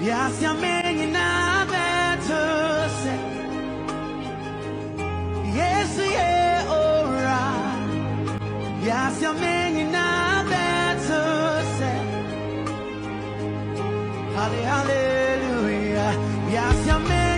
Yes, you're making a better set. Yes, yeah, alright. Yes, you're making a better set. Hallelujah. Yes, you're making